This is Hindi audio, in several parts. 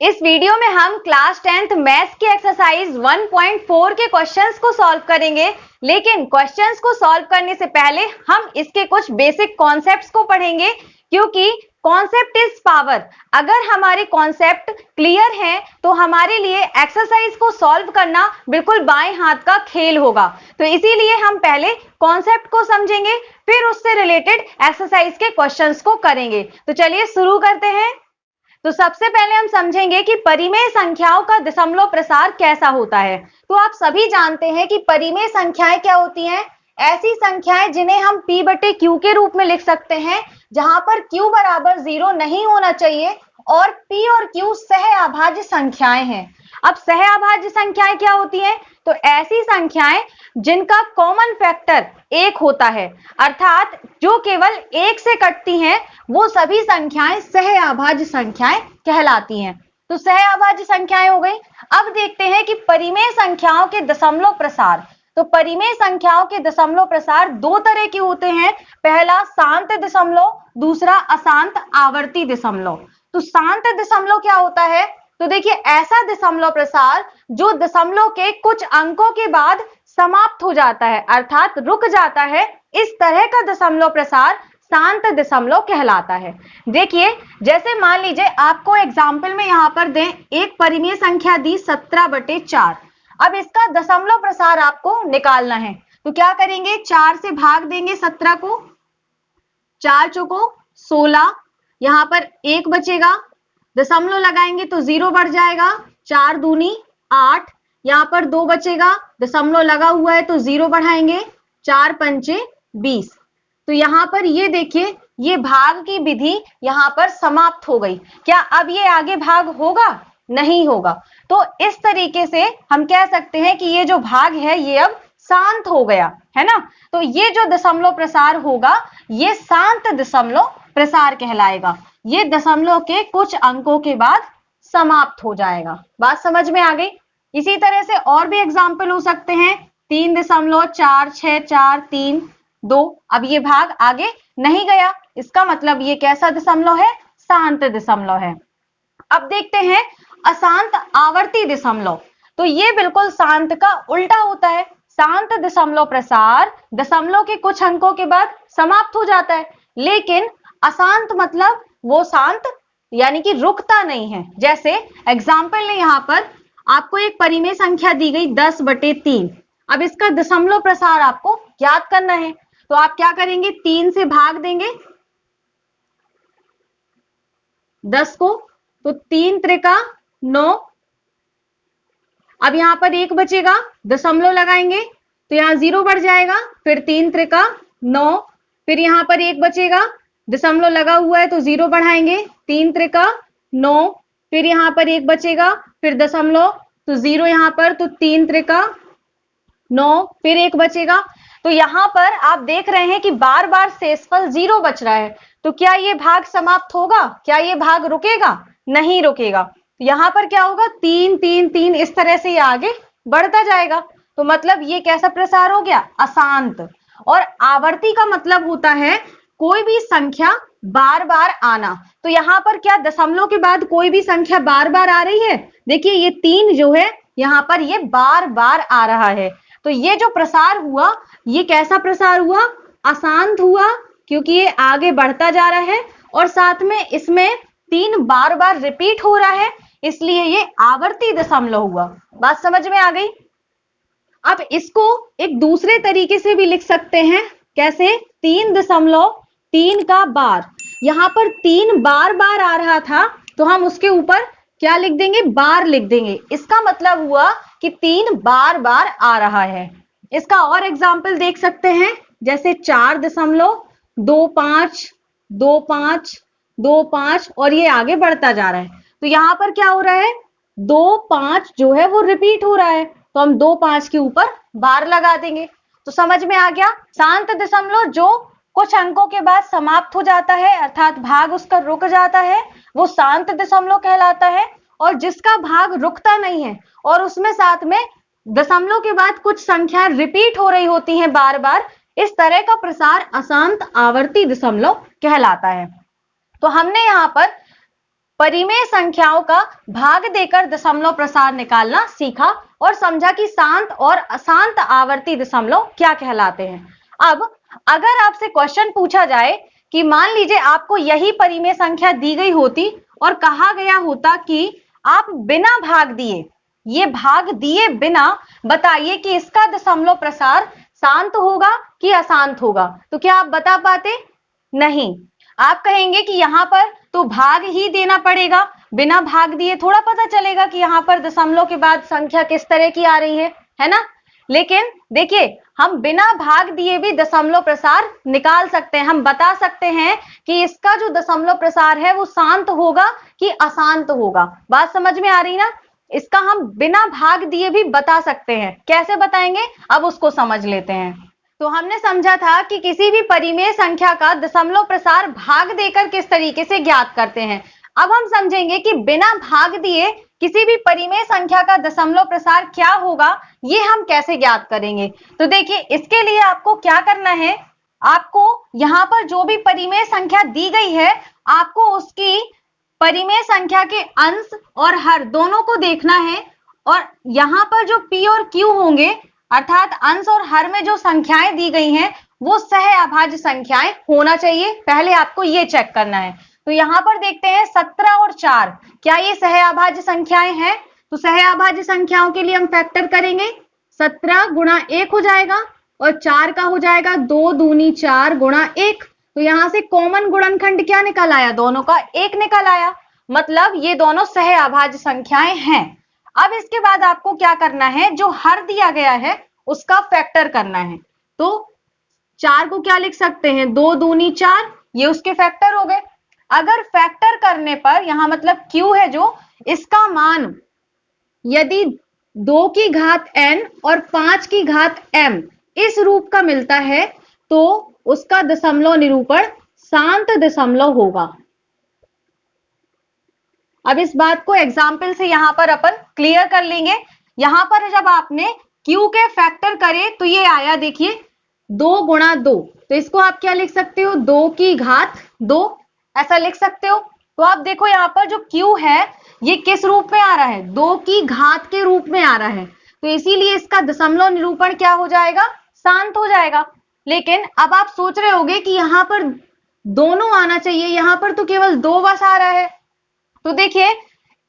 इस वीडियो में हम क्लास 10th मैथ्स की एक्सरसाइज 1.4 के क्वेश्चंस को सॉल्व करेंगे, लेकिन क्वेश्चंस को सॉल्व करने से पहले हम इसके कुछ बेसिक कॉन्सेप्ट्स को पढ़ेंगे, क्योंकि कॉन्सेप्ट इज पावर। अगर हमारे कॉन्सेप्ट क्लियर हैं तो हमारे लिए एक्सरसाइज को सॉल्व करना बिल्कुल बाएं हाथ का खेल होगा। तो इसीलिए हम पहले कॉन्सेप्ट को समझेंगे, फिर उससे रिलेटेड एक्सरसाइज के क्वेश्चंस को करेंगे। तो चलिए शुरू करते हैं। तो सबसे पहले हम समझेंगे कि परिमेय संख्याओं का दशमलव प्रसार कैसा होता है। तो आप सभी जानते हैं कि परिमेय संख्याएं क्या होती हैं। ऐसी संख्याएं जिन्हें हम p बटे q के रूप में लिख सकते हैं, जहां पर q बराबर 0 नहीं होना चाहिए और p और q सहअभाज्य संख्याएं हैं। अब सहअभाज्य संख्याएं क्या होती हैं? तो ऐसी संख्याएं जिनका कॉमन फैक्टर 1 होता है, अर्थात जो केवल 1 से कटती हैं, वो सभी संख्याएं सहअभाज्य संख्याएं कहलाती हैं। तो सहअभाज्य संख्याएं हो गई। अब देखते हैं कि परिमेय संख्याओं के दशमलव प्रसार। तो परिमेय संख्याओं के दशमलव प्रसार दो तरह के होते हैं। पहला शांत दशमलव, दूसरा अशांत आवर्ती दशमलव। तो शांत दशमलव क्या होता है? तो देखिए, ऐसा दशमलव प्रसार जो दशमलव के कुछ अंकों के बाद समाप्त हो जाता है, अर्थात रुक जाता है, इस तरह का दशमलव प्रसार शांत दशमलव कहलाता है। देखिए, जैसे मान लीजिए आपको एग्जाम्पल में यहाँ पर दें, एक परिमेय संख्या दी 17/4। अब इसका दशमलव प्रसार आपको निकालना है। तो क्या करेंगे? 4 से भाग देंगे 17 को, 4 चौको 16, यहाँ पर 1 बचेगा, दशमलव लगाएंगे तो 0 बढ़ जाएगा, 4 दूनी 8, यहाँ पर 2 बचेगा, दशमलव लगा हुआ है तो 0 बढ़ाएंगे, 4 पंचे 20। तो यहाँ पर ये देखिए, ये भाग की विधि यहाँ पर समाप्त हो गई। क्या अब ये आगे भाग होगा? नहीं होगा। तो इस तरीके से हम कह सकते हैं कि ये जो भाग है ये अब शांत हो गया है ना। तो ये जो दशमलव प्रसार होगा ये शांत दशमलव प्रसार कहलाएगा। ये दशमलव के कुछ अंकों के बाद समाप्त हो जाएगा। बात समझ में आ गई? इसी तरह से और भी एग्जाम्पल हो सकते हैं। 3.46432। अब ये भाग आगे नहीं गया, इसका मतलब ये कैसा दशमलव है? शांत दशमलव है। अब देखते हैं अशांत आवर्ती दशमलव। तो ये बिल्कुल शांत का उल्टा होता है। शांत दशमलव प्रसार दशमलव के कुछ अंकों के बाद समाप्त हो जाता है, लेकिन अशांत मतलब वो शांत यानी कि रुकता नहीं है। जैसे एग्जाम्पल ने यहाँ पर आपको एक परिमेय संख्या दी गई 10/3। अब इसका दशमलव प्रसार आपको याद करना है। तो आप क्या करेंगे? 3 से भाग देंगे 10 को, तो 3 त्रिका 9। अब यहाँ पर 1 बचेगा, दशमलव लगाएंगे तो यहाँ 0 बढ़ जाएगा, फिर 3 त्रिका 9, फिर यहाँ पर 1 बचेगा, दशमलव लगा हुआ है तो 0 बढ़ाएंगे, 3 त्रिका 9, फिर यहाँ पर 1 बचेगा, फिर दशमलव तो 0 यहाँ पर, तो 3 त्रिका 9, फिर 1 बचेगा। तो यहाँ पर आप देख रहे हैं कि बार बार शेषफल 0 बच रहा है। तो क्या ये भाग समाप्त होगा? क्या ये भाग रुकेगा? नहीं रुकेगा। यहाँ पर क्या होगा? 3 3 3 इस तरह से ये आगे बढ़ता जाएगा। तो मतलब ये कैसा प्रसार हो गया? अशांत। और आवर्ती का मतलब होता है कोई भी संख्या बार बार आना। तो यहाँ पर क्या दशमलव के बाद कोई भी संख्या बार बार आ रही है? देखिए, ये 3 जो है यहाँ पर ये बार बार आ रहा है। तो ये जो प्रसार हुआ ये कैसा प्रसार हुआ? अशांत हुआ, क्योंकि ये आगे बढ़ता जा रहा है और साथ में इसमें 3 बार बार रिपीट हो रहा है, इसलिए ये आवर्ती दशमलव हुआ। बात समझ में आ गई? अब इसको एक दूसरे तरीके से भी लिख सकते हैं। कैसे? 3.3 का बार। यहाँ पर 3 बार बार आ रहा था तो हम उसके ऊपर क्या लिख देंगे? बार लिख देंगे। इसका मतलब हुआ कि 3 बार बार आ रहा है। इसका और एग्जाम्पल देख सकते हैं, जैसे 4.252525 और ये आगे बढ़ता जा रहा है। तो यहाँ पर क्या हो रहा है? 2 5 जो है वो रिपीट हो रहा है, तो हम 2 5 के ऊपर बार लगा देंगे। तो समझ में आ गया? शांत दशमलव जो कुछ अंकों के बाद समाप्त हो जाता है, अर्थात भाग उसका रुक जाता है, वो शांत दशमलव कहलाता है। और जिसका भाग रुकता नहीं है और उसमें साथ में दशमलव के बाद कुछ संख्याएं रिपीट हो रही होती हैं बार बार, इस तरह का प्रसार अशांत आवर्ती दशमलव कहलाता है। तो हमने यहाँ पर परिमेय संख्याओं का भाग देकर दशमलव प्रसार निकालना सीखा और समझा कि शांत और अशांत आवर्ती दशमलव क्या कहलाते हैं। अब अगर आपसे क्वेश्चन पूछा जाए कि मान लीजिए आपको यही परिमेय संख्या दी गई होती और कहा गया होता कि आप बिना भाग दिए, ये भाग दिए बिना बताइए कि इसका दशमलव प्रसार शांत होगा कि अशांत होगा, तो क्या आप बता पाते? नहीं। आप कहेंगे कि यहाँ पर तो भाग ही देना पड़ेगा, बिना भाग दिए थोड़ा पता चलेगा कि यहाँ पर दशमलव के बाद संख्या किस तरह की आ रही है ना। लेकिन देखिए, हम बिना भाग दिए भी दशमलव प्रसार निकाल सकते हैं। हम बता सकते हैं कि इसका जो दशमलव प्रसार है वो शांत होगा कि अशांत होगा। बात समझ में आ रही ना? इसका हम बिना भाग दिए भी बता सकते हैं। कैसे बताएंगे, अब उसको समझ लेते हैं। तो हमने समझा था कि किसी भी परिमेय संख्या का दशमलव प्रसार भाग देकर किस तरीके से ज्ञात करते हैं। अब हम समझेंगे कि बिना भाग दिए किसी भी परिमेय संख्या का दशमलव प्रसार क्या होगा, ये हम कैसे ज्ञात करेंगे। तो देखिए, इसके लिए आपको क्या करना है, आपको यहाँ पर जो भी परिमेय संख्या दी गई है, आपको उसकी परिमेय संख्या के अंश और हर दोनों को देखना है, और यहाँ पर जो P और Q होंगे, अर्थात अंश और हर में जो संख्याएं दी गई हैं वो सह अभाज्य संख्याएं होना चाहिए। पहले आपको ये चेक करना है। तो यहाँ पर देखते हैं 17 और 4, क्या ये सह अभाज्य संख्याएं हैं? तो सह अभाज्य संख्याओं के लिए हम फैक्टर करेंगे, 17 गुणा 1 हो जाएगा और 4 का हो जाएगा 2 दूनी 4 गुणा 1। तो यहाँ से कॉमन गुणनखंड क्या निकल आया? दोनों का 1 निकल आया, मतलब ये दोनों सह अभाज्य संख्याएं हैं। अब इसके बाद आपको क्या करना है, जो हर दिया गया है उसका फैक्टर करना है। तो 4 को क्या लिख सकते हैं? 2 दूनी 4, ये उसके फैक्टर हो गए। अगर फैक्टर करने पर यहाँ मतलब Q है जो, इसका मान यदि 2 की घात n और 5 की घात m इस रूप का मिलता है तो उसका दशमलव निरूपण शांत दशमलव होगा। अब इस बात को एग्जाम्पल से यहां पर अपन क्लियर कर लेंगे। यहां पर जब आपने Q के फैक्टर करे तो ये आया, देखिए 2 गुणा 2, तो इसको आप क्या लिख सकते हो? 2 की घात 2, ऐसा लिख सकते हो। तो आप देखो यहाँ पर जो Q है ये किस रूप में आ रहा है? 2 की घात के रूप में आ रहा है, तो इसीलिए इसका दशमलव निरूपण क्या हो जाएगा? शांत हो जाएगा। लेकिन अब आप सोच रहे होंगे कि यहाँ पर दोनों आना चाहिए, यहाँ पर तो केवल 2 बस आ रहा है। तो देखिए,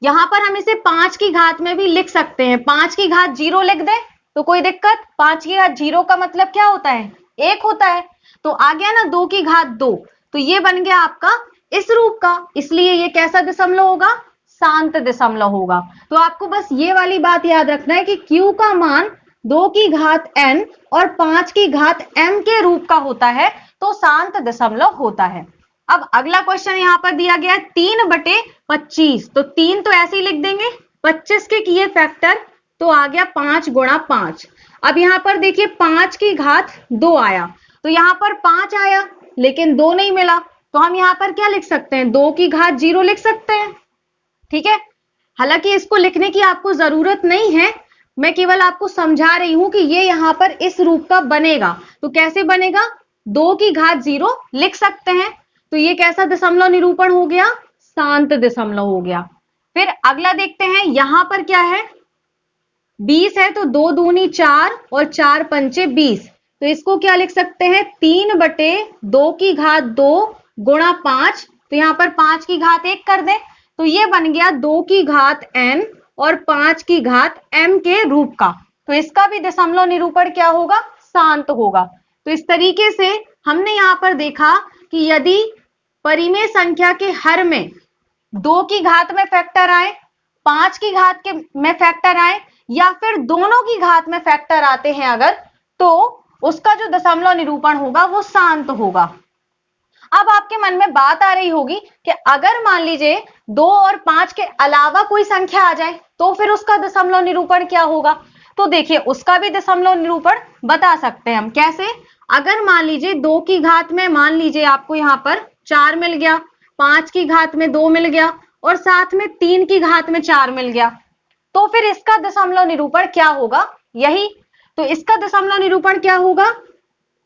यहाँ पर हम इसे 5 की घात में भी लिख सकते हैं। 5 की घात 0 लिख दे तो कोई दिक्कत? 5 की घात 0 का मतलब क्या होता है? 1 होता है। तो आ गया ना 2 की घात 2, तो ये बन गया आपका इस रूप का, इसलिए ये कैसा दशमलव होगा? शांत दशमलव होगा। तो आपको बस ये वाली बात याद रखना है कि Q का मान 2 की घात n और 5 की घात m के रूप का होता है, तो शांत दशमलव होता है। अब अगला क्वेश्चन यहाँ पर दिया गया है 3/25, तो 3 तो ऐसे ही लिख देंगे, 25 के किए फैक्टर तो आ गया 5 गुणा 5। अब यहाँ पर देखिए 5 की घात 2 आया, तो यहाँ पर 5 आया लेकिन 2 नहीं मिला, तो हम यहाँ पर क्या लिख सकते हैं? 2 की घात 0 लिख सकते हैं। ठीक है, हालांकि इसको लिखने की आपको जरूरत नहीं है, मैं केवल आपको समझा रही हूं कि ये यहाँ पर इस रूप का बनेगा। तो कैसे बनेगा? 2 की घात 0 लिख सकते हैं, तो ये कैसा दशमलव निरूपण हो गया? शांत दशमलव हो गया। फिर अगला देखते हैं, यहां पर क्या है? 20 है, तो 2 दूनी 4 और 4 पंचे 20, तो इसको क्या लिख सकते हैं? 3/2 की घात 2 गुणा 5, तो यहाँ पर 5 की घात 1 कर दे, तो ये बन गया 2 की घात n और 5 की घात m के रूप का। तो इसका भी दशमलव निरूपण क्या होगा? शांत होगा। तो इस तरीके से हमने यहाँ पर देखा कि यदि परिमेय संख्या के हर में 2 की घात में फैक्टर आए, 5 की घात के में फैक्टर आए, या फिर दोनों की घात में फैक्टर आते हैं अगर, तो उसका जो दशमलव निरूपण होगा वो शांत होगा। अब आपके मन में बात आ रही होगी कि अगर मान लीजिए 2 और 5 के अलावा कोई संख्या आ जाए तो फिर उसका दशमलव निरूपण क्या होगा? तो देखिए, उसका भी दशमलव निरूपण बता सकते हैं हम। कैसे? अगर मान लीजिए 2 की घात में मान लीजिए आपको यहाँ पर 4 मिल गया, 5 की घात में 2 मिल गया और साथ में 3 की घात में 4 मिल गया, तो फिर इसका दशमलव निरूपण क्या होगा? यही तो इसका दशमलव निरूपण क्या होगा?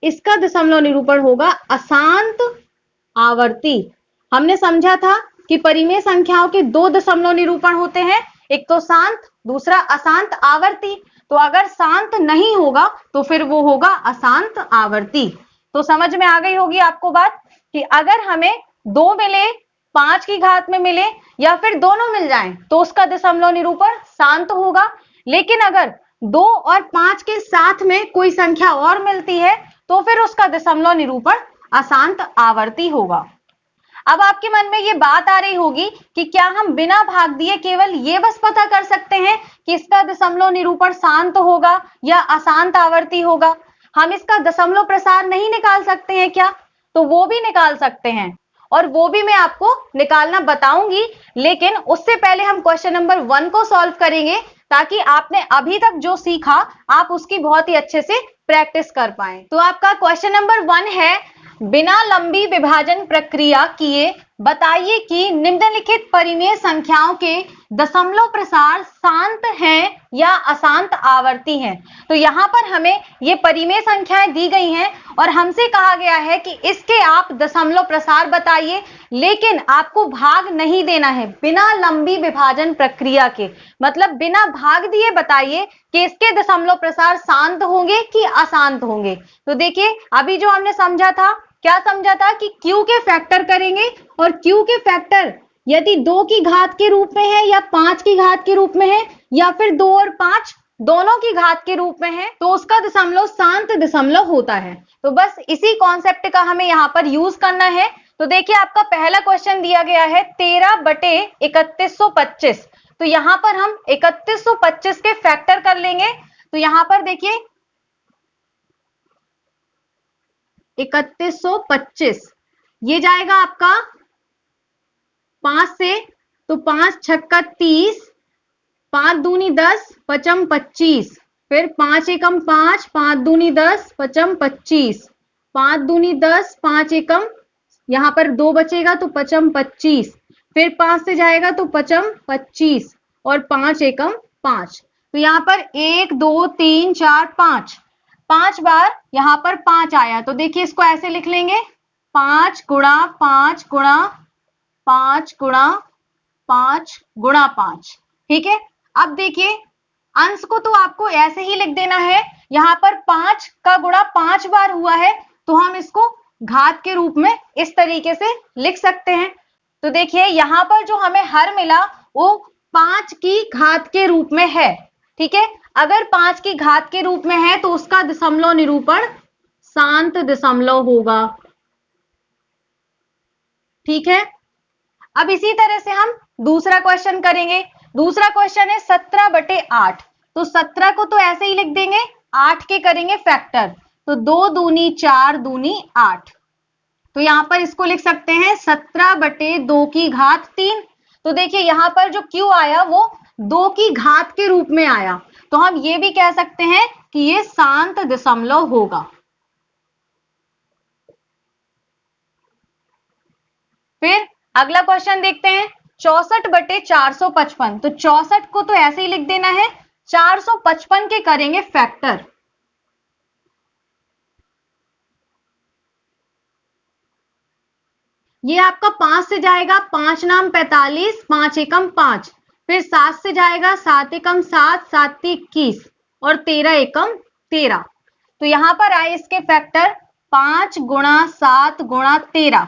इसका दशमलव निरूपण होगा अशांत आवर्ती। हमने समझा था कि परिमेय संख्याओं के दो दशमलव निरूपण होते हैं, एक तो शांत, दूसरा अशांत आवर्ती। तो अगर शांत नहीं होगा तो फिर वो होगा अशांत आवर्ती। तो समझ में आ गई होगी आपको बात कि अगर हमें 2 मिले, 5 की घात में मिले या फिर दोनों मिल जाएं तो उसका दशमलव निरूपण शांत होगा। लेकिन अगर 2 और 5 के साथ में कोई संख्या और मिलती है तो फिर उसका दशमलव निरूपण अशांत आवर्ती होगा। अब आपके मन में ये बात आ रही होगी कि क्या हम बिना भाग दिए केवल ये बस पता कर सकते हैं कि इसका दशमलव निरूपण शांत होगा या अशांत आवर्ती होगा, हम इसका दशमलव प्रसार नहीं निकाल सकते हैं क्या? तो वो भी निकाल सकते हैं और वो भी मैं आपको निकालना बताऊंगी, लेकिन उससे पहले हम क्वेश्चन नंबर 1 को सॉल्व करेंगे ताकि आपने अभी तक जो सीखा आप उसकी बहुत ही अच्छे से प्रैक्टिस कर पाए। तो आपका क्वेश्चन नंबर 1 है, बिना लंबी विभाजन प्रक्रिया किए बताइए कि निम्नलिखित परिमेय संख्याओं के दशमलव प्रसार शांत हैं या अशांत आवर्ती हैं। तो यहाँ पर हमें ये परिमेय संख्याएं दी गई हैं और हमसे कहा गया है कि इसके आप दशमलव प्रसार बताइए, लेकिन आपको भाग नहीं देना है, बिना लंबी विभाजन प्रक्रिया के, मतलब बिना भाग दिए बताइए कि इसके दशमलव प्रसार शांत होंगे कि अशांत होंगे। तो देखिए अभी जो हमने समझा था, क्या समझा था कि Q के फैक्टर करेंगे और Q के फैक्टर यदि 2 की घात के रूप में है या 5 की घात के रूप में है या फिर 2 और 5 दोनों की घात के रूप में है तो उसका दशमलव शांत दशमलव होता है। तो बस इसी कॉन्सेप्ट का हमें यहाँ पर यूज करना है। तो देखिए आपका पहला क्वेश्चन दिया गया है 13/3125। तो यहाँ पर हम 3125 के फैक्टर कर लेंगे। तो यहाँ पर देखिए 3125 ये जाएगा आपका 5 से, तो 5 छक्का 30, 5 दूनी 10, पचम 25, फिर 5 एकम 5, 5 दूनी 10, पचम 25, 5 दूनी 10, 5 एकम यहाँ पर 2 बचेगा तो पचम 25, फिर 5 से जाएगा तो पचम 25 और 5 एकम 5। तो यहाँ पर 1 2 3 4 5 बार यहाँ पर 5 आया। तो देखिए इसको ऐसे लिख लेंगे 5 गुणा 5 गुणा 5 गुणा 5 गुणा 5। ठीक है, अब देखिए अंश को तो आपको ऐसे ही लिख देना है, यहाँ पर 5 का गुणा 5 बार हुआ है तो हम इसको घात के रूप में इस तरीके से लिख सकते हैं। तो देखिए यहाँ पर जो हमें हर मिला वो 5 की घात के रूप में है। ठीक है, अगर 5 की घात के रूप में है तो उसका दशमलव निरूपण शांत दशमलव होगा। ठीक है, अब इसी तरह से हम दूसरा क्वेश्चन करेंगे। दूसरा क्वेश्चन है 17/8। तो 17 को तो ऐसे ही लिख देंगे, 8 के करेंगे फैक्टर, तो 2 दूनी 4 दूनी 8। तो यहां पर इसको लिख सकते हैं 17/2 की घात 3। तो देखिए यहां पर जो Q आया वो 2 की घात के रूप में आया, तो हम ये भी कह सकते हैं कि ये शांत दशमलव होगा। फिर अगला क्वेश्चन देखते हैं 64/455। तो 64 को तो ऐसे ही लिख देना है, 455 के करेंगे फैक्टर। ये आपका 5 से जाएगा 5 नाम 45, 5 एकम 5, फिर 7 से जाएगा 7 एकम 7, 7 21 और 13 एकम 13। तो यहां पर आए इसके फैक्टर 5 गुणा 7 गुणा 13।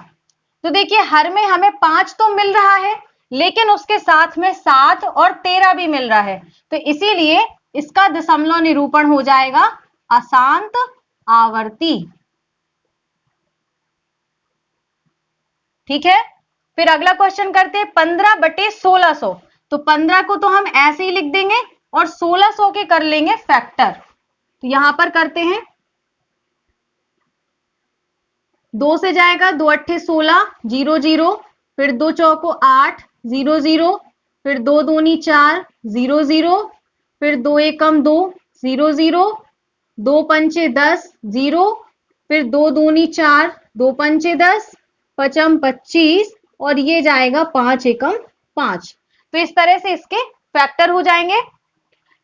तो देखिए हर में हमें 5 तो मिल रहा है लेकिन उसके साथ में 7 और 13 भी मिल रहा है, तो इसीलिए इसका दशमलव निरूपण हो जाएगा अशांत आवर्ती। ठीक है, फिर अगला क्वेश्चन करते हैं 15/1600। तो 15 को तो हम ऐसे ही लिख देंगे और 1600 के कर लेंगे फैक्टर। तो यहां पर करते हैं, 2 से जाएगा 2 अट्ठे 16, 0 0, फिर 2 चौको 8, 0 0, फिर 2 दूनी 4, 0 0, फिर 2 एकम 2, 0 0, 2 पंचे 10, 0, फिर 2 दूनी 4, 2 पंचे 10, पचम 25 और ये जाएगा 5 एकम 5। तो इस तरह से इसके फैक्टर हो जाएंगे।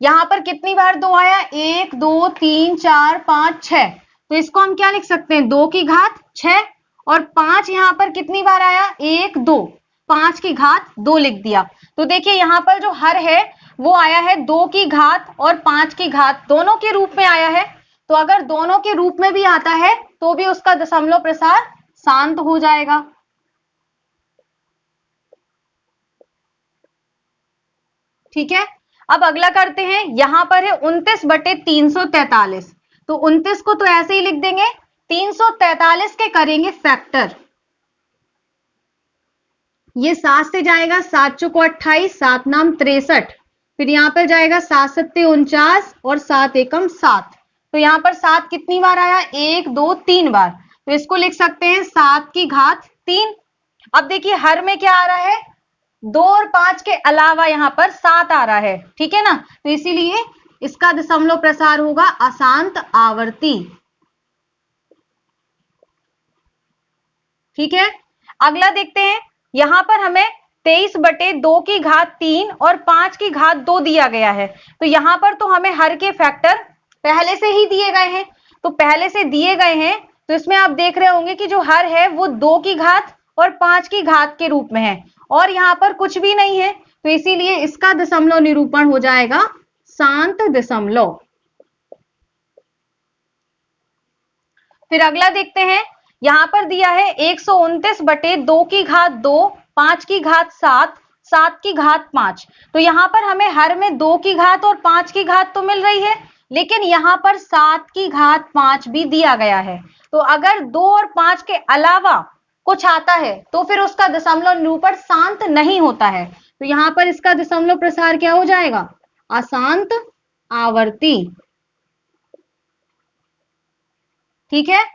यहां पर कितनी बार 2 आया, 1 2 3 4 5 6, तो इसको हम क्या लिख सकते हैं, 2 की घात 6। और 5 यहां पर कितनी बार आया, 1 2, 5 की घात 2 लिख दिया। तो देखिए यहाँ पर जो हर है वो आया है 2 की घात और 5 की घात दोनों के रूप में आया है। तो अगर दोनों के रूप में भी आता है तो भी उसका दशमलव प्रसार शांत हो जाएगा। ठीक है, अब अगला करते हैं। यहां पर है 29/343। तो 29 को तो ऐसे ही लिख देंगे, 343 के करेंगे फैक्टर। ये 7 से जाएगा, 7 चौको 28, 7 नाम 63, फिर यहाँ पर जाएगा 7 सत्ते 49 और 7 एकम 7। तो यहाँ पर 7 कितनी बार आया, 1 2 3 बार। तो इसको लिख सकते हैं 7 की घात 3। अब देखिए हर में क्या आ रहा है, 2 और 5 के अलावा यहाँ पर 7 आ रहा है। ठीक है ना, तो इसीलिए इसका दशमलव प्रसार होगा अशांत आवर्ती। ठीक है, अगला देखते हैं। यहां पर हमें 23/2 की घात 3 और 5 की घात 2 दिया गया है। तो यहां पर तो हमें हर के फैक्टर पहले से ही दिए गए हैं। तो पहले से दिए गए हैं तो इसमें आप देख रहे होंगे कि जो हर है वो 2 की घात और 5 की घात के रूप में है और यहाँ पर कुछ भी नहीं है। तो इसीलिए इसका दशमलव निरूपण हो जाएगा शांत दशमलव। फिर अगला देखते हैं। यहां पर दिया है 129/2 की घात 2, 5 की घात 7, 7 की घात 5। तो यहां पर हमें हर में 2 की घात और 5 की घात तो मिल रही है, लेकिन यहां पर 7 की घात 5 भी दिया गया है। तो अगर 2 और 5 के अलावा कुछ आता है तो फिर उसका दशमलव निरूपण शांत नहीं होता है। तो यहां पर इसका दशमलव प्रसार क्या हो जाएगा, अशांत आवर्ती। ठीक है,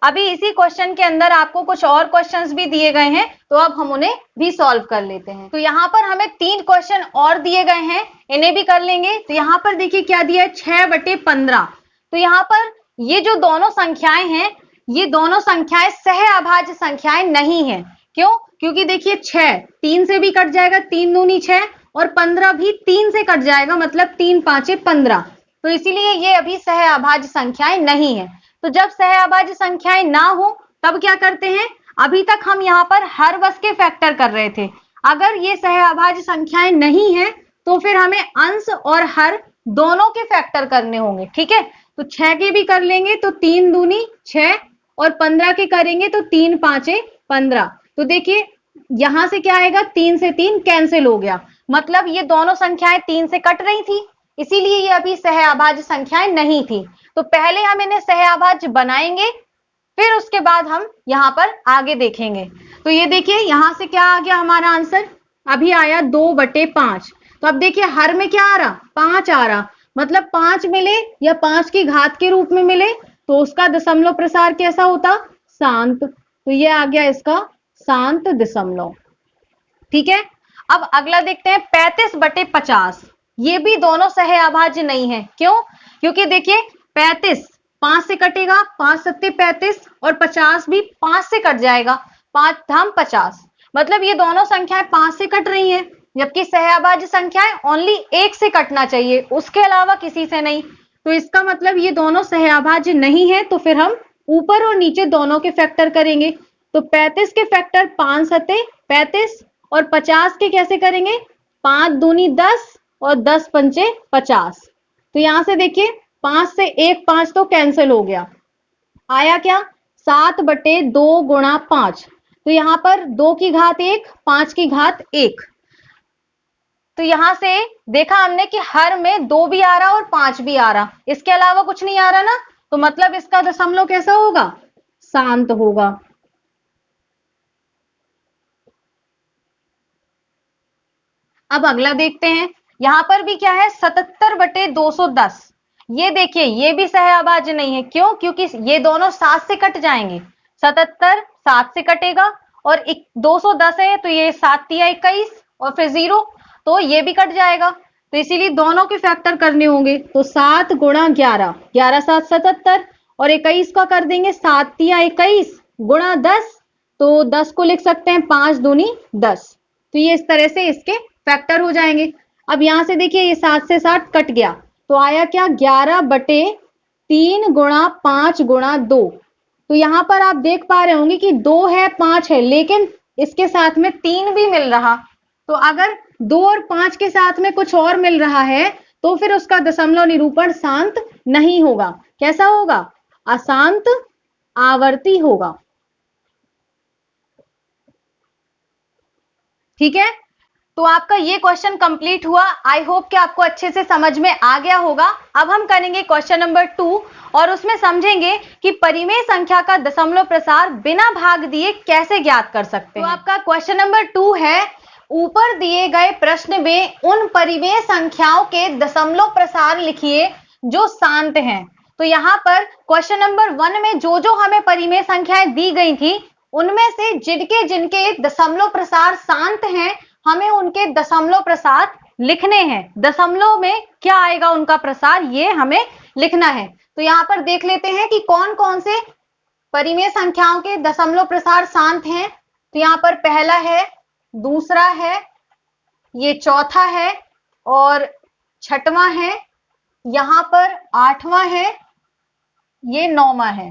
अभी इसी क्वेश्चन के अंदर आपको कुछ और क्वेश्चंस भी दिए गए हैं, तो अब हम उन्हें भी सॉल्व कर लेते हैं। तो यहाँ पर हमें 3 क्वेश्चन और दिए गए हैं, इन्हें भी कर लेंगे। तो यहाँ पर देखिए क्या दिया है, 6/15। तो यहाँ पर ये जो दोनों संख्याएं हैं, ये दोनों संख्याएं सहअभाज्य संख्याएं नहीं है। क्यों, क्योंकि देखिए 6 3 से भी कट जाएगा, 3 दूनी 6 और 15 भी 3 से कट जाएगा, मतलब 3 5 15। तो इसीलिए ये अभी सहअभाज्य संख्याएं नहीं है। तो जब सहअभाज्य संख्याएं ना हो तब क्या करते हैं, अभी तक हम यहाँ पर हर बस के फैक्टर कर रहे थे। अगर ये सहअभाज्य संख्याएं नहीं है तो फिर हमें अंश और हर दोनों के फैक्टर करने होंगे। ठीक है, तो 6 के भी कर लेंगे तो 3 दूनी 6 और 15 के करेंगे तो 3 5 15। तो देखिए यहां से क्या आएगा, 3 से 3 कैंसिल हो गया, मतलब ये दोनों संख्याएं 3 से कट रही थी, इसीलिए ये अभी सहअभाज्य संख्याएं नहीं थी। तो पहले हम इन्हें सहअभाज्य बनाएंगे, फिर उसके बाद हम यहाँ पर आगे देखेंगे। तो ये देखिए यहां से क्या आ गया हमारा आंसर, अभी आया 2/5। तो अब देखिए हर में क्या आ रहा, 5 आ रहा, मतलब 5 मिले या 5 की घात के रूप में मिले तो उसका दशमलव प्रसार कैसा होता, शांत। तो ये आ गया इसका शांत दशमलव। ठीक है, अब अगला देखते हैं 35/50। ये भी दोनों सहअभाज्य नहीं है। क्यों, क्योंकि देखिए 35 5 से कटेगा, 5 सत्ते 35 और 50 भी 5 से कट जाएगा, 5 धाम 50, मतलब ये दोनों संख्याएं 5 से कट रही हैं, जबकि सहअभाज्य संख्याएं ओनली 1 से कटना चाहिए, उसके अलावा किसी से नहीं। तो इसका मतलब ये दोनों सहअभाज्य नहीं है। तो फिर हम ऊपर और नीचे दोनों के फैक्टर करेंगे। तो 35 के फैक्टर 5 सत्ते 35 और 50 के कैसे करेंगे, 5 दूनी 10 और 10 पंचे 50। तो यहां से देखिए 5 से 1 5 तो कैंसिल हो गया, आया क्या 7/2 गुणा 5। तो यहां पर 2 की घात 1, 5 की घात 1। तो यहां से देखा हमने कि हर में 2 भी आ रहा और 5 भी आ रहा, इसके अलावा कुछ नहीं आ रहा ना, तो मतलब इसका दशमलव कैसा होगा, शांत होगा। अब अगला देखते हैं। यहां पर भी क्या है, 77/210। ये देखिए ये भी सहअभाज्य नहीं है। क्यों, क्योंकि ये दोनों 7 से कट जाएंगे, 77 7 से कटेगा और 210 है तो ये 7 तिया 21 और फिर 0, तो ये भी कट जाएगा। तो इसीलिए दोनों के फैक्टर करने होंगे। तो 7 गुणा 11, 11 7 77 और 21 का कर देंगे 7 तिया 21 गुणा 10, तो 10 को लिख सकते हैं 5 दूनी 10। तो ये इस तरह से इसके फैक्टर हो जाएंगे। अब यहां से देखिए ये 7 से 7 कट गया, तो आया क्या 11/3 गुणा 5 गुणा 2। तो यहां पर आप देख पा रहे होंगे कि 2 है 5 है, लेकिन इसके साथ में 3 भी मिल रहा, तो अगर 2 और 5 के साथ में कुछ और मिल रहा है तो फिर उसका दशमलव निरूपण शांत नहीं होगा। कैसा होगा? अशांत आवर्ती होगा। ठीक है, तो आपका ये क्वेश्चन कंप्लीट हुआ। आई होप कि आपको अच्छे से समझ में आ गया होगा। अब हम करेंगे क्वेश्चन नंबर 2 और उसमें समझेंगे कि परिमेय संख्या का दशमलव प्रसार बिना भाग दिए कैसे ज्ञात कर सकते हैं। तो आपका क्वेश्चन नंबर 2 है, ऊपर दिए गए प्रश्न में उन परिमेय संख्याओं के दशमलव प्रसार लिखिए जो शांत हैं। तो यहाँ पर क्वेश्चन नंबर 1 में जो जो हमें परिमेय संख्याएं दी गई थी उनमें से जिनके जिनके दशमलव प्रसार शांत हैं हमें उनके दशमलव प्रसार लिखने हैं। दशमलव में क्या आएगा उनका प्रसार, ये हमें लिखना है। तो यहाँ पर देख लेते हैं कि कौन कौन से परिमेय संख्याओं के दशमलव प्रसार शांत हैं। तो यहाँ पर पहला है, दूसरा है, ये चौथा है और छठवां है, यहाँ पर 8वां है, ये 9वां है।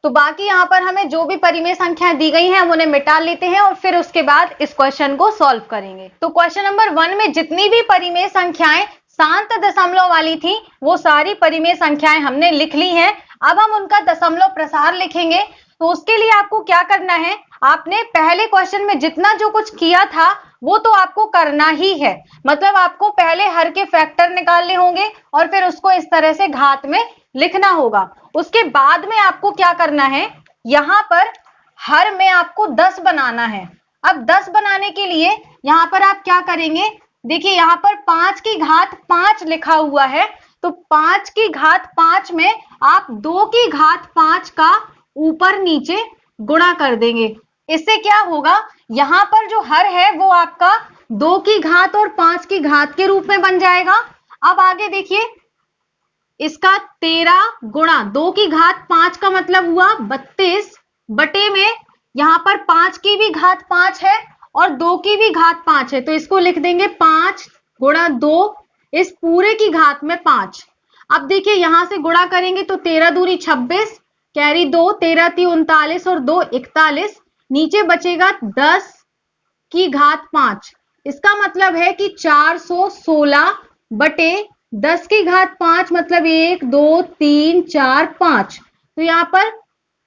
तो बाकी यहाँ पर हमें जो भी परिमेय संख्याएं दी गई हैं हम उन्हें मिटा लेते हैं और फिर उसके बाद इस क्वेश्चन को सॉल्व करेंगे। तो क्वेश्चन नंबर 1 में जितनी भी परिमेय संख्याएं शांत दशमलव वाली थी वो सारी परिमेय संख्याएं हमने लिख ली हैं। अब हम उनका दशमलव प्रसार लिखेंगे। तो उसके लिए आपको क्या करना है, आपने पहले क्वेश्चन में जितना जो कुछ किया था वो तो आपको करना ही है। मतलब आपको पहले हर के फैक्टर निकालने होंगे और फिर उसको इस तरह से घात में लिखना होगा। उसके बाद में आपको क्या करना है, यहाँ पर हर में आपको 10 बनाना है। अब 10 बनाने के लिए यहाँ पर आप क्या करेंगे, देखिए यहाँ पर 5 की घात 5 लिखा हुआ है, तो 5 की घात 5 में आप 2 की घात 5 का ऊपर नीचे गुणा कर देंगे। इससे क्या होगा, यहाँ पर जो हर है वो आपका 2 की घात और 5 की घात के रूप में बन जाएगा। अब आगे देखिए, इसका 13 गुणा 2 की घात 5 का मतलब हुआ 32 बटे में यहाँ पर 5 की भी घात 5 है और 2 की भी घात 5 है, तो इसको लिख देंगे 5 गुणा 2 इस पूरे की घात में 5। अब देखिए यहां से गुणा करेंगे तो 13 दूनी 26, कैरी 2, 13 ती 39 और 2 41, नीचे बचेगा 10 की घात 5। इसका मतलब है कि 416 बटे 10 की घात 5 मतलब 1 2 3 4 5। तो यहाँ पर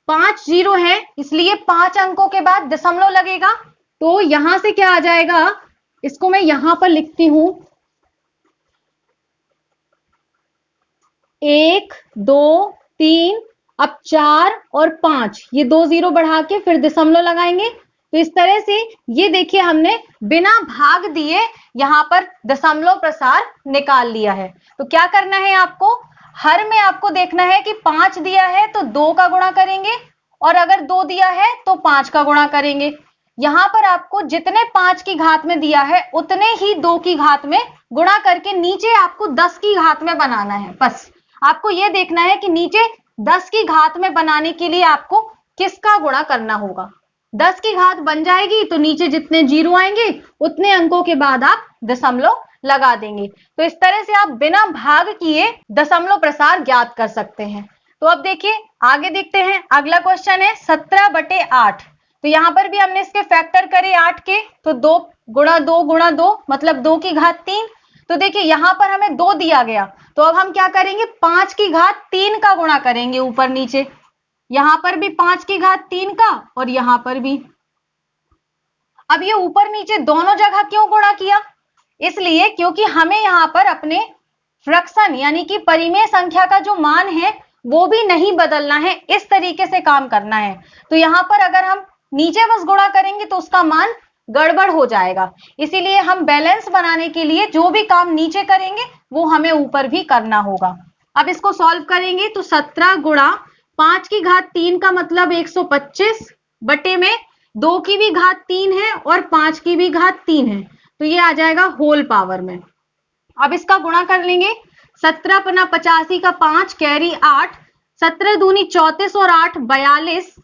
5 जीरो है इसलिए 5 अंकों के बाद दशमलव लगेगा। तो यहां से क्या आ जाएगा, इसको मैं यहां पर लिखती हूं 1 2 3, अब 4 और 5, ये 2 जीरो बढ़ा के फिर दशमलव लगाएंगे। तो इस तरह से ये देखिए हमने बिना भाग दिए यहां पर दशमलव प्रसार निकाल लिया है। तो क्या करना है आपको, हर में आपको देखना है कि 5 दिया है तो 2 का गुणा करेंगे और अगर 2 दिया है तो 5 का गुणा करेंगे। यहां पर आपको जितने 5 की घात में दिया है उतने ही 2 की घात में गुणा करके नीचे आपको 10 की घात में बनाना है। बस आपको यह देखना है कि नीचे 10 की घात में बनाने के लिए आपको किसका गुणा करना होगा। 10 की घात बन जाएगी तो नीचे जितने जीरो आएंगे उतने अंकों के बाद आप दशमलव लगा देंगे। तो इस तरह से आप बिना भाग किए दशमलव प्रसार ज्ञात कर सकते हैं। तो अब देखिए आगे देखते हैं, अगला क्वेश्चन है 17 बटे 8। तो यहां पर भी हमने इसके फैक्टर करे 8 के, तो 2 गुणा 2 गुणा 2 मतलब 2 की घात 3। तो देखिए यहां पर हमें 2 दिया गया तो अब हम क्या करेंगे, 5 की घात 3 का गुणा करेंगे ऊपर नीचे। यहां पर भी 5 की घात 3 का और यहां पर भी। अब ये ऊपर नीचे दोनों जगह क्यों गुणा किया, इसलिए क्योंकि हमें यहां पर अपने फ्रैक्शन यानी कि परिमेय संख्या का जो मान है वो भी नहीं बदलना है, इस तरीके से काम करना है। तो यहां पर अगर हम नीचे बस गुणा करेंगे तो उसका मान गड़बड़ हो जाएगा, इसीलिए हम बैलेंस बनाने के लिए जो भी काम नीचे करेंगे वो हमें ऊपर भी करना होगा। अब इसको सॉल्व करेंगे तो 17 गुणा 5 की घात 3 का मतलब 125 बटे में 2 की भी घात 3 है और 5 की भी घात 3 है, तो ये आ जाएगा होल पावर में। अब इसका गुणा कर लेंगे, 17 पना 85 का 5 कैरी 8, 17 दूनी 34 और 8 42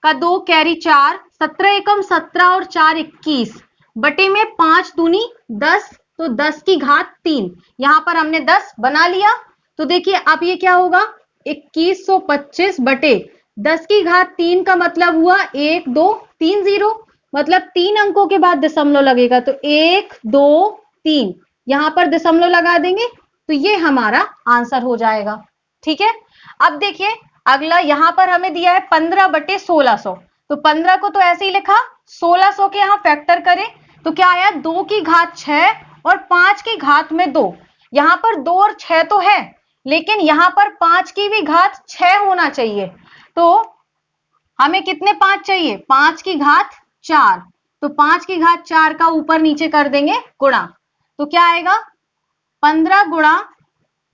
का 2 कैरी 4, 17 एकम 17 और 4 21 बटे में 5 दूनी 10, तो 10 की घात 3। यहां पर हमने 10 बना लिया। तो देखिए अब ये क्या होगा, 2125 बटे 10 की घात 3 का मतलब हुआ 1 2 3 0, मतलब 3 अंकों के बाद दशमलव लगेगा, तो 1 2 3 यहां पर दशमलव लगा देंगे तो ये हमारा आंसर हो जाएगा। ठीक है, अब देखिए अगला यहां पर हमें दिया है 15/1600, तो 15 को तो ऐसे ही लिखा, 1600 के यहां फैक्टर करें तो क्या आया, 2 की घात 6 और 5 की घात में 2। यहां पर 2 और 6 तो है, लेकिन यहां पर 5 की भी घात 6 होना चाहिए, तो हमें कितने 5 चाहिए, 5 की घात 4, तो 5 की घात 4 का ऊपर नीचे कर देंगे गुणा, तो क्या आएगा 15 गुणा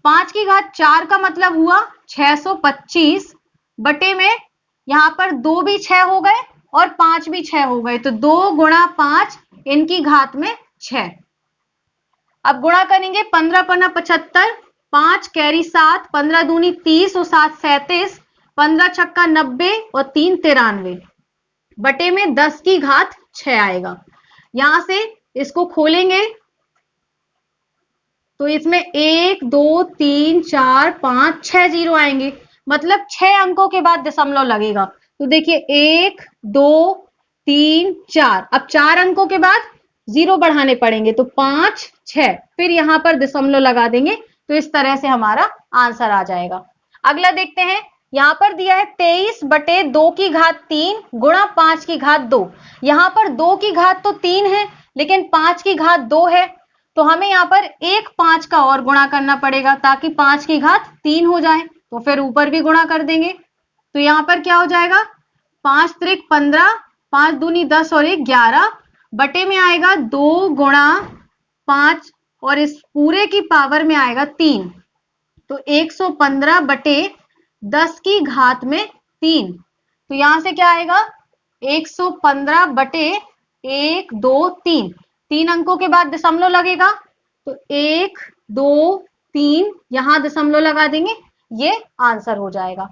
5 की घात 4 का मतलब हुआ 625 बटे में यहां पर 2 भी 6 हो गए और 5 भी 6 हो गए, तो 2 गुणा 5 इनकी घात में 6। अब गुणा करेंगे 15 पन्ना 75, 5 कैरी 7, 15 दूनी 30 और 7 37, 15 छक्का 90 और 3 93 बटे में 10 की घात 6 आएगा। यहां से इसको खोलेंगे तो इसमें 1 2 3 4 5 6 जीरो आएंगे, मतलब 6 अंकों के बाद दशमलव लगेगा। तो देखिए 1 2 3 4, अब 4 अंकों के बाद जीरो बढ़ाने पड़ेंगे, तो 5 6, फिर यहां पर दशमलव लगा देंगे, तो इस तरह से हमारा आंसर आ जाएगा। अगला देखते हैं, यहां पर दिया है 23/2 की घात 3 गुणा 5 की घात 2। यहां पर 2 की घात तो 3 है, लेकिन 5 की घात 2 है, तो हमें यहाँ पर एक 5 का और गुणा करना पड़ेगा ताकि 5 की घात 3 हो जाए, तो फिर ऊपर भी गुणा कर देंगे, तो यहाँ पर क्या हो जाएगा 5 त्रिक 15, 5 दूनी 10 और 1 11 बटे में आएगा 2 गुणा 5 और इस पूरे की पावर में आएगा 3, तो 115 बटे 10 की घात में 3, तो यहां से क्या आएगा 115 बटे 1 2 3, 3 अंकों के बाद दशमलव लगेगा, तो 1 2 3 यहां दशमलव लगा देंगे, ये आंसर हो जाएगा।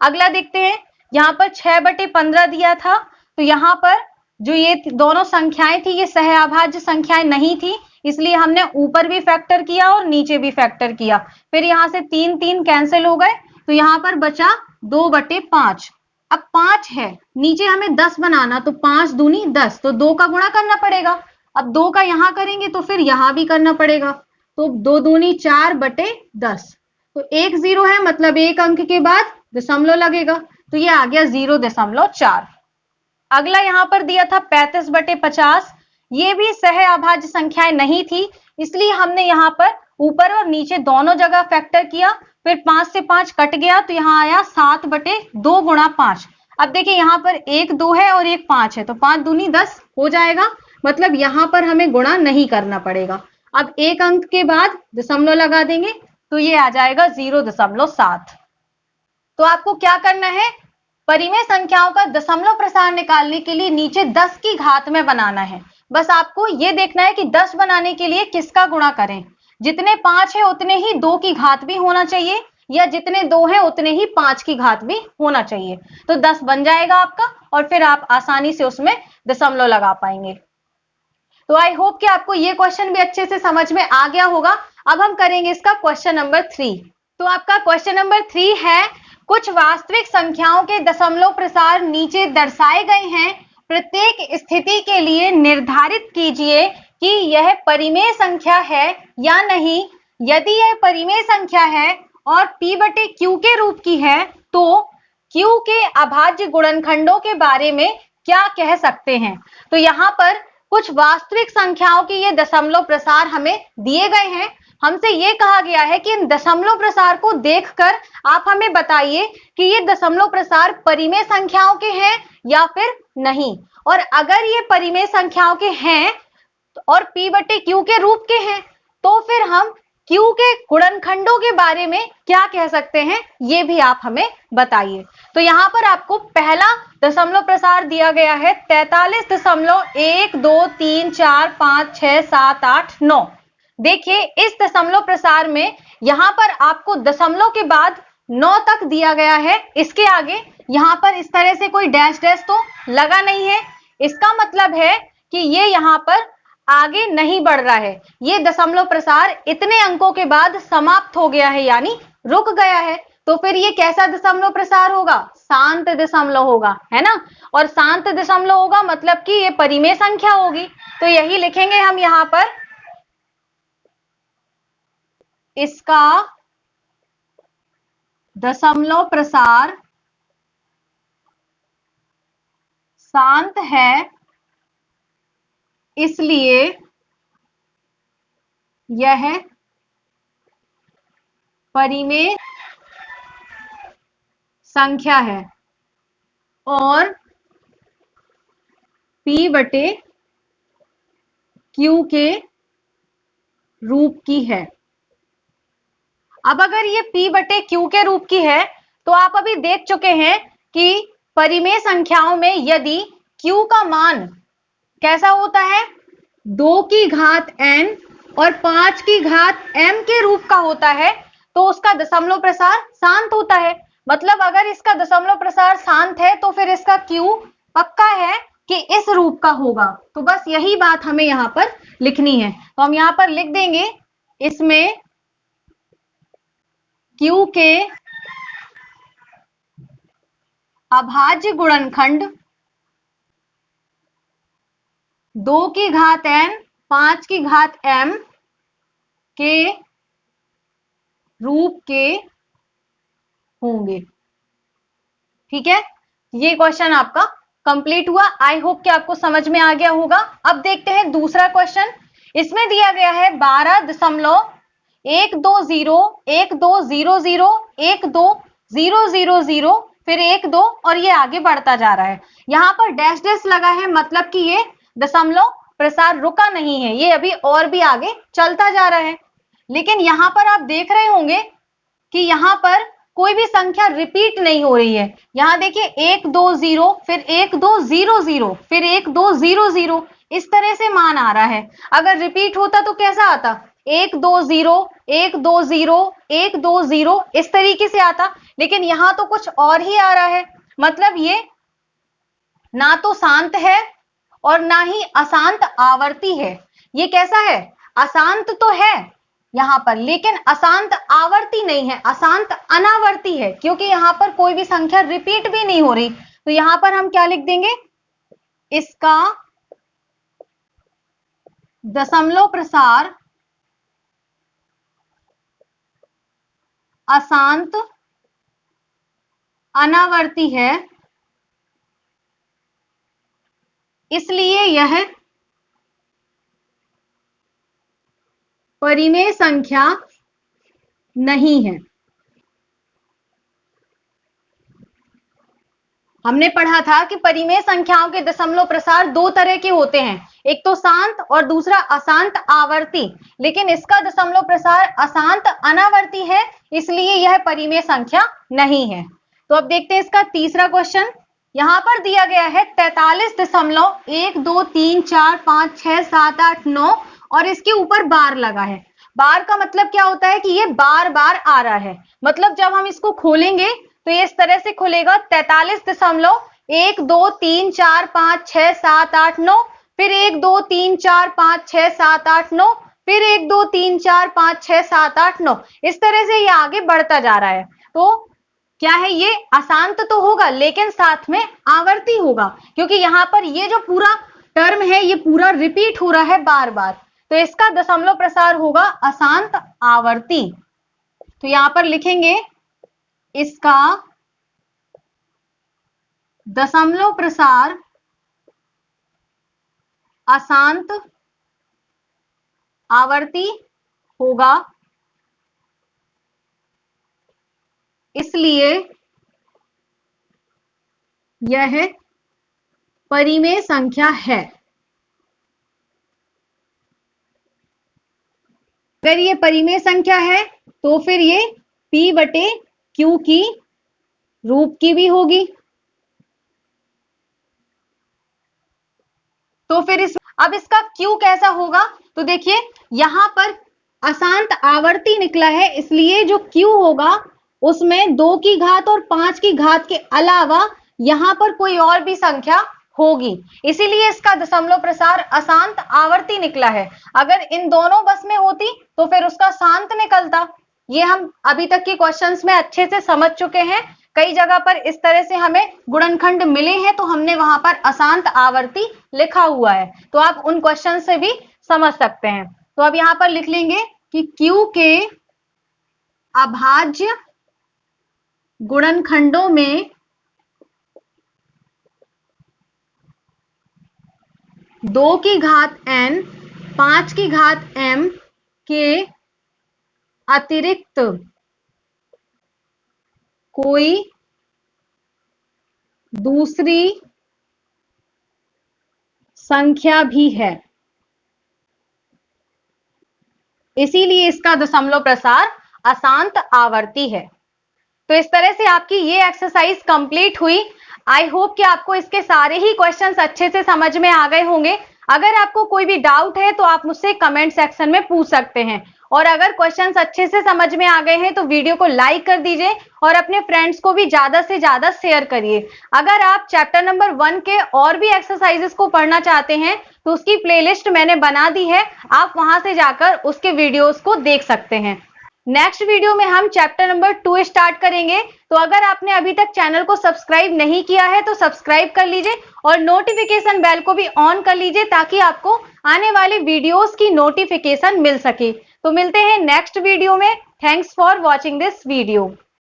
अगला देखते हैं, यहां पर 6/15 दिया था, तो यहां पर जो ये दोनों संख्याएं थी ये सहअभाज्य संख्याएं नहीं थी, इसलिए हमने ऊपर भी फैक्टर किया और नीचे भी फैक्टर किया, फिर यहां से 3 3 कैंसिल हो गए, तो यहां पर बचा 2/5। अब 5 है, नीचे हमें 10 बनाना, तो 5 दूनी 10, तो 2 का गुणा करना पड़ेगा, अब 2 का यहां करेंगे तो फिर यहां भी करना पड़ेगा, तो 2 दूनी 4/10, तो 1 0 है, मतलब एक अंक के बाद दशमलव लगेगा, तो ये आ गया 0.4। अगला यहां पर दिया था 35/50, ये भी सहअभाज्य संख्याएं नहीं थी, इसलिए हमने यहां पर ऊपर और नीचे दोनों जगह फैक्टर किया, फिर 5 से 5 कट गया, तो यहां आया 7/2 गुणा 5। अब देखिए यहां पर 1 2 है और 1 5 है, तो 5 दूनी 10 हो जाएगा, मतलब यहां पर हमें गुणा नहीं करना पड़ेगा। अब एक अंक के बाद दशमलव लगा देंगे, तो ये आ जाएगा 0.7। तो आपको क्या करना है, परिमेय संख्याओं का दशमलव प्रसार निकालने के लिए नीचे 10 की घात में बनाना है। बस आपको ये देखना है कि 10 बनाने के लिए किसका गुणा करें, जितने 5 है उतने ही 2 की घात भी होना चाहिए, या जितने 2 है उतने ही 5 की घात भी होना चाहिए, तो 10 बन जाएगा आपका, और फिर आप आसानी से उसमें दशमलव लगा पाएंगे। तो आई होप कि आपको ये क्वेश्चन भी अच्छे से समझ में आ गया होगा। अब हम करेंगे इसका क्वेश्चन नंबर 3। तो आपका क्वेश्चन नंबर 3 है, कुछ वास्तविक संख्याओं के दशमलव प्रसार नीचे दर्शाए गए हैं, प्रत्येक स्थिति के लिए निर्धारित कीजिए कि यह परिमेय संख्या है या नहीं। यदि यह परिमेय संख्या है और P/Q के रूप की है, तो Q के अभाज्य गुणनखंडों के बारे में क्या कह सकते हैं। तो यहाँ पर कुछ वास्तविक संख्याओं के ये दशमलव प्रसार हमें दिए गए हैं, हमसे ये कहा गया है कि इन दशमलव प्रसार को देखकर आप हमें बताइए कि ये दशमलव प्रसार परिमेय संख्याओं के हैं या फिर नहीं, और अगर ये परिमेय संख्याओं के हैं और P/Q के रूप के हैं, तो फिर हम Q के गुणनखंडों के बारे में क्या कह सकते हैं, ये भी आप हमें बताइए। तो यहाँ पर आपको पहला दशमलव प्रसार दिया गया है 43.123456789। देखिए इस दशमलव प्रसार में यहाँ पर आपको दशमलव के बाद 9 तक दिया गया है, इसके आगे यहाँ पर इस तरह से कोई डैश डैश तो लगा नहीं है, इसका मतलब है कि ये यहाँ पर आगे नहीं बढ़ रहा है, ये दशमलव प्रसार इतने अंकों के बाद समाप्त हो गया है, यानी रुक गया है। तो फिर ये कैसा दशमलव प्रसार होगा, शांत दशमलव होगा, है ना। और शांत दशमलव होगा मतलब कि ये परिमेय संख्या होगी, तो यही लिखेंगे हम यहां पर, इसका दशमलव प्रसार शांत है, इसलिए यह परिमेय संख्या है और P बटे Q के रूप की है। अब अगर ये P बटे Q के रूप की है तो आप अभी देख चुके हैं कि परिमेय संख्याओं में यदि Q का मान कैसा होता है, 2 की घात n और 5 की घात m के रूप का होता है, तो उसका दशमलव प्रसार शांत होता है। मतलब अगर इसका दशमलव प्रसार शांत है तो फिर इसका Q पक्का है कि इस रूप का होगा। तो बस यही बात हमें यहां पर लिखनी है। तो हम यहां पर लिख देंगे, इसमें Q के अभाज्य गुणनखंड 2 की घात n 5 की घात m के रूप के होंगे। ठीक है, ये क्वेश्चन आपका कंप्लीट हुआ। आई होप कि आपको समझ में आ गया होगा। अब देखते हैं दूसरा क्वेश्चन। इसमें दिया गया है 12.12001200 फिर 12 और ये आगे बढ़ता जा रहा है। यहाँ पर डैश डैश लगा है, मतलब कि ये दशमलव प्रसार रुका नहीं है, ये अभी और भी आगे चलता जा रहा है। लेकिन यहाँ पर आप देख रहे होंगे कि यहाँ पर कोई भी संख्या रिपीट नहीं हो रही है। यहाँ देखिए 1 2 0 फिर 1 2 0 0 फिर 1 2 0 0 इस तरह से मान आ रहा है। अगर रिपीट होता तो कैसा आता, 1 2 0 1 2 0 1 2 0 इस तरीके से आता। लेकिन यहाँ तो कुछ और ही आ रहा है, मतलब ये ना तो शांत है और ना ही अशांत आवर्ती है। ये कैसा है, अशांत तो है यहाँ पर, लेकिन अशांत आवर्ती नहीं है, अशांत अनावर्ती है, क्योंकि यहाँ पर कोई भी संख्या रिपीट भी नहीं हो रही। तो यहाँ पर हम क्या लिख देंगे, इसका दशमलव प्रसार अशांत अनावर्ती है, इसलिए यह परिमेय संख्या नहीं है। हमने पढ़ा था कि परिमेय संख्याओं के दशमलव प्रसार दो तरह के होते हैं, एक तो शांत और दूसरा अशांत आवर्ती। लेकिन इसका दशमलव प्रसार अशांत अनावर्ती है, इसलिए यह परिमेय संख्या नहीं है। तो अब देखते हैं इसका तीसरा क्वेश्चन। यहां पर दिया गया है 43.123456789 और इसके ऊपर बार लगा है। बार का मतलब क्या होता है कि ये बार बार आ रहा है। मतलब जब हम इसको खोलेंगे तो ये इस तरह से खुलेगा 43.123456789 फिर 123456789 फिर 123456789 इस तरह से ये आगे बढ़ता जा रहा है। तो क्या है, ये अशांत तो होगा लेकिन साथ में आवर्ती होगा, क्योंकि यहाँ पर ये जो पूरा टर्म है ये पूरा रिपीट हो रहा है बार बार। तो इसका दशमलव प्रसार होगा अशांत आवर्ती। तो यहां पर लिखेंगे इसका दशमलव प्रसार अशांत आवर्ती होगा, इसलिए यह परिमेय संख्या है। अगर ये परिमेय संख्या है तो फिर ये P बटे Q की रूप की भी होगी। तो फिर अब इसका Q कैसा होगा, तो देखिए यहां पर अशांत आवर्ती निकला है, इसलिए जो Q होगा उसमें 2 की घात और 5 की घात के अलावा यहां पर कोई और भी संख्या होगी, इसीलिए इसका दशमलव प्रसार अशांत आवर्ती निकला है। अगर इन दोनों बस में होती तो फिर उसका शांत निकलता। ये हम अभी तक के क्वेश्चंस में अच्छे से समझ चुके हैं कई जगह पर इस तरह से हमें गुणनखंड मिले हैं तो हमने वहां पर अशांत आवर्ती लिखा हुआ है, तो आप उन क्वेश्चन से भी समझ सकते हैं। तो अब यहां पर लिख लेंगे कि Q के अभाज्य गुणनखंडों में 2 की घात n 5 की घात m के अतिरिक्त कोई दूसरी संख्या भी है, इसीलिए इसका दशमलव प्रसार अशांत आवर्ती है। तो इस तरह से आपकी ये एक्सरसाइज कंप्लीट हुई। आई होप कि आपको इसके सारे ही क्वेश्चंस अच्छे से समझ में आ गए होंगे। अगर आपको कोई भी डाउट है तो आप मुझसे कमेंट सेक्शन में पूछ सकते हैं, और अगर क्वेश्चंस अच्छे से समझ में आ गए हैं तो वीडियो को लाइक कर दीजिए और अपने फ्रेंड्स को भी ज्यादा से ज्यादा शेयर करिए। अगर आप चैप्टर नंबर 1 के और भी एक्सरसाइजेस को पढ़ना चाहते हैं तो उसकी प्लेलिस्ट मैंने बना दी है, आप वहां से जाकर उसके वीडियोस को देख सकते हैं। नेक्स्ट वीडियो में हम चैप्टर नंबर 2 स्टार्ट करेंगे। तो अगर आपने अभी तक चैनल को सब्सक्राइब नहीं किया है तो सब्सक्राइब कर लीजिए और नोटिफिकेशन बेल को भी ऑन कर लीजिए ताकि आपको आने वाले वीडियोस की नोटिफिकेशन मिल सके। तो मिलते हैं नेक्स्ट वीडियो में। Thanks for watching this video.